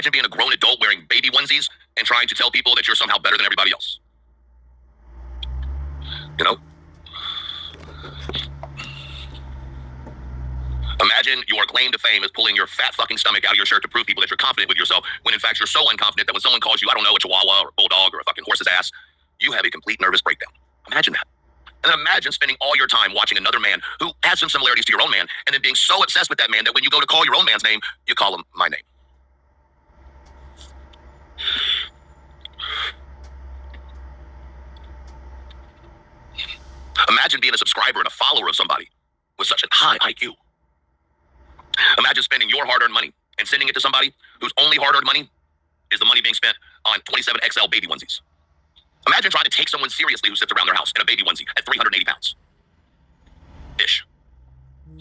Imagine being a grown adult wearing baby onesies and trying to tell people that you're somehow better than everybody else. You know? Imagine your claim to fame is pulling your fat fucking stomach out of your shirt to prove people that you're confident with yourself, when in fact you're so unconfident that when someone calls you, I don't know, a chihuahua or a bulldog or a fucking horse's ass, you have a complete nervous breakdown. Imagine that. And then imagine spending all your time watching another man who has some similarities to your own man, and then being so obsessed with that man that when you go to call your own man's name, you call him my name. Imagine being a subscriber and a follower of somebody with such a high IQ. Imagine spending your hard-earned money and sending it to somebody whose only hard-earned money is the money being spent on 27XL baby onesies. Imagine trying to take someone seriously who sits around their house in a baby onesie at 380 pounds. Ish.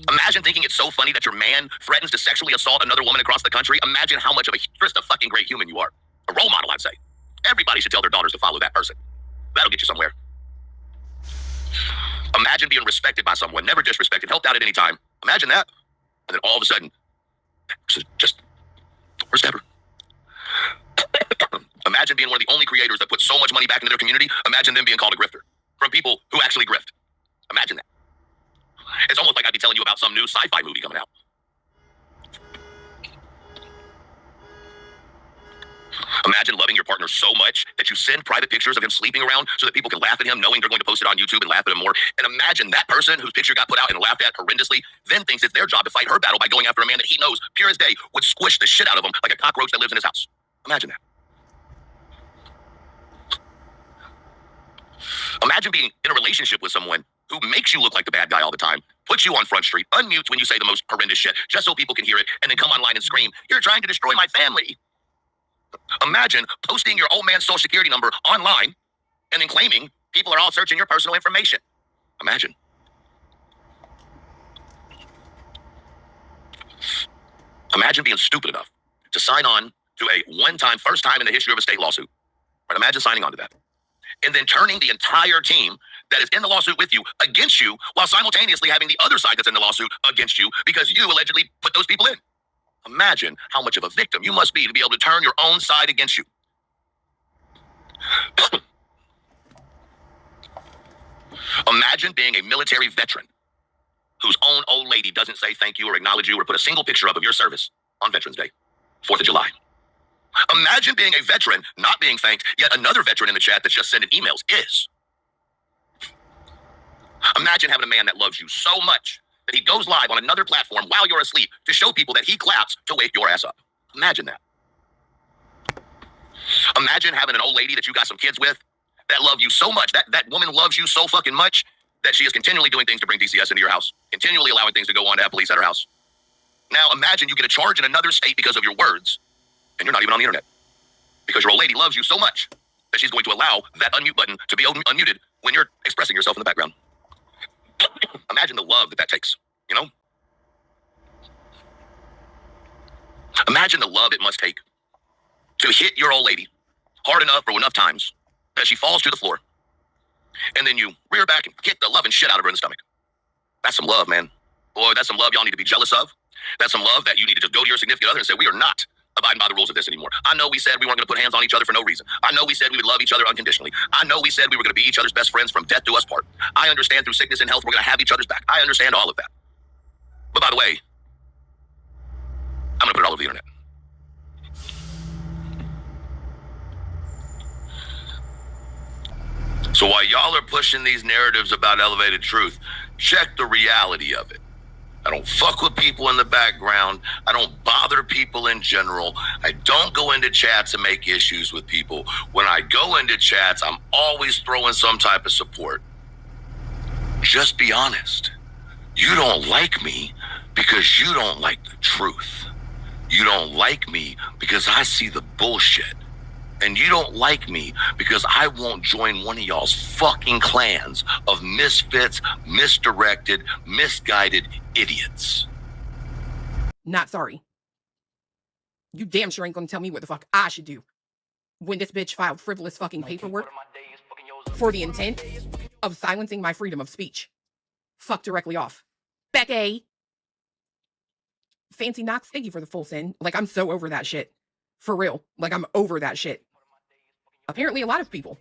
Imagine thinking it's so funny that your man threatens to sexually assault another woman across the country. Imagine how much of just a fucking great human you are. A role model, I'd say. Everybody should tell their daughters to follow that person. That'll get you somewhere. Imagine being respected by someone, never disrespected, helped out at any time. Imagine that. And then all of a sudden, just the worst ever. Imagine being one of the only creators that put so much money back into their community. Imagine them being called a grifter from people who actually grift. Imagine that. It's almost like I'd be telling you about some new sci-fi movie coming out. Imagine loving your partner so much that you send private pictures of him sleeping around so that people can laugh at him, knowing they're going to post it on YouTube and laugh at him more. And imagine that person whose picture got put out and laughed at horrendously then thinks it's their job to fight her battle by going after a man that he knows, pure as day, would squish the shit out of him like a cockroach that lives in his house. Imagine that. Imagine being in a relationship with someone who makes you look like the bad guy all the time, puts you on Front Street, unmutes when you say the most horrendous shit, just so people can hear it, and then come online and scream, "You're trying to destroy my family." Imagine posting your old man's social security number online and then claiming people are all searching your personal information. Imagine. Imagine being stupid enough to sign on to a one-time, first time in the history of a state lawsuit. Right? Imagine signing on to that. And then turning the entire team that is in the lawsuit with you against you while simultaneously having the other side that's in the lawsuit against you because you allegedly put those people in. Imagine how much of a victim you must be to be able to turn your own side against you. Imagine being a military veteran whose own old lady doesn't say thank you or acknowledge you or put a single picture up of your service on Veterans Day, 4th of July. Imagine being a veteran, not being thanked, yet another veteran in the chat that's just sending emails is. Imagine having a man that loves you so much that he goes live on another platform while you're asleep to show people that he claps to wake your ass up. Imagine that. Imagine having an old lady that you got some kids with that love you so much, that woman loves you so fucking much that she is continually doing things to bring DCS into your house, continually allowing things to go on to have police at her house. Now imagine you get a charge in another state because of your words, and you're not even on the internet because your old lady loves you so much that she's going to allow that unmute button to be unmuted when you're expressing yourself in the background. Imagine the love that takes, you know? Imagine the love it must take to hit your old lady hard enough or enough times that she falls to the floor. And then you rear back and kick the loving shit out of her in the stomach. That's some love, man. Boy, that's some love y'all need to be jealous of. That's some love that you need to just go to your significant other and say, we are not abiding by the rules of this anymore. I know we said we weren't going to put hands on each other for no reason. I know we said we would love each other unconditionally. I know we said we were going to be each other's best friends from death do us part. I understand through sickness and health we're going to have each other's back. I understand all of that. But by the way, I'm going to put it all over the internet. So while y'all are pushing these narratives about elevated truth, check the reality of it. I don't fuck with people in the background. I don't bother people in general. I don't go into chats and make issues with people. When I go into chats, I'm always throwing some type of support. Just be honest. You don't like me because you don't like the truth. You don't like me because I see the bullshit. And you don't like me because I won't join one of y'all's fucking clans of misfits, misdirected, misguided idiots. Not sorry. You damn sure ain't gonna tell me what the fuck I should do when this bitch filed frivolous fucking paperwork for the intent of silencing my freedom of speech. Fuck directly off. Becky. Fancy Knox, thank you for the full send. Like, I'm so over that shit. For real. Like, I'm over that shit. Apparently, a lot of people.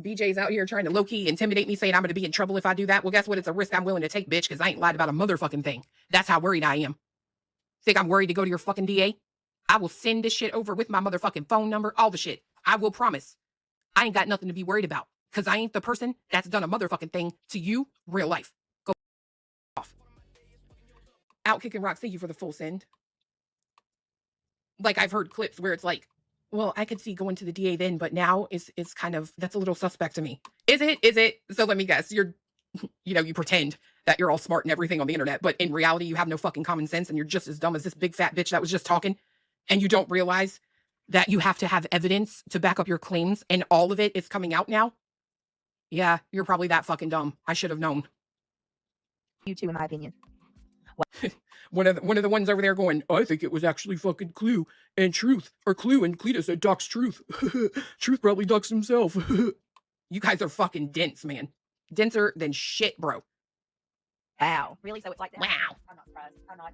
BJ's out here trying to low-key intimidate me, saying I'm going to be in trouble if I do that. Well, guess what? It's a risk I'm willing to take, bitch, because I ain't lied about a motherfucking thing. That's how worried I am. Think I'm worried to go to your fucking DA? I will send this shit over with my motherfucking phone number, all the shit. I will promise. I ain't got nothing to be worried about, because I ain't the person that's done a motherfucking thing to you, real life. Go off. Out kicking rocks, thank you for the full send. Like, I've heard clips where it's like, well, I could see going to the DA then, but now is kind of, that's a little suspect to me. Is it? So let me guess, you pretend that you're all smart and everything on the internet, but in reality, you have no fucking common sense and you're just as dumb as this big fat bitch that was just talking, and you don't realize that you have to have evidence to back up your claims, and all of it is coming out now? Yeah, you're probably that fucking dumb. I should have known. You too, in my opinion. One of the ones over there going, I think it was actually fucking Clue and Truth, or Clue and Cletus said docs Truth. Truth probably docs himself. You guys are fucking dense, man. Denser than shit, bro. Wow. Really? So it's like that? Wow. I'm not surprised. I'm not.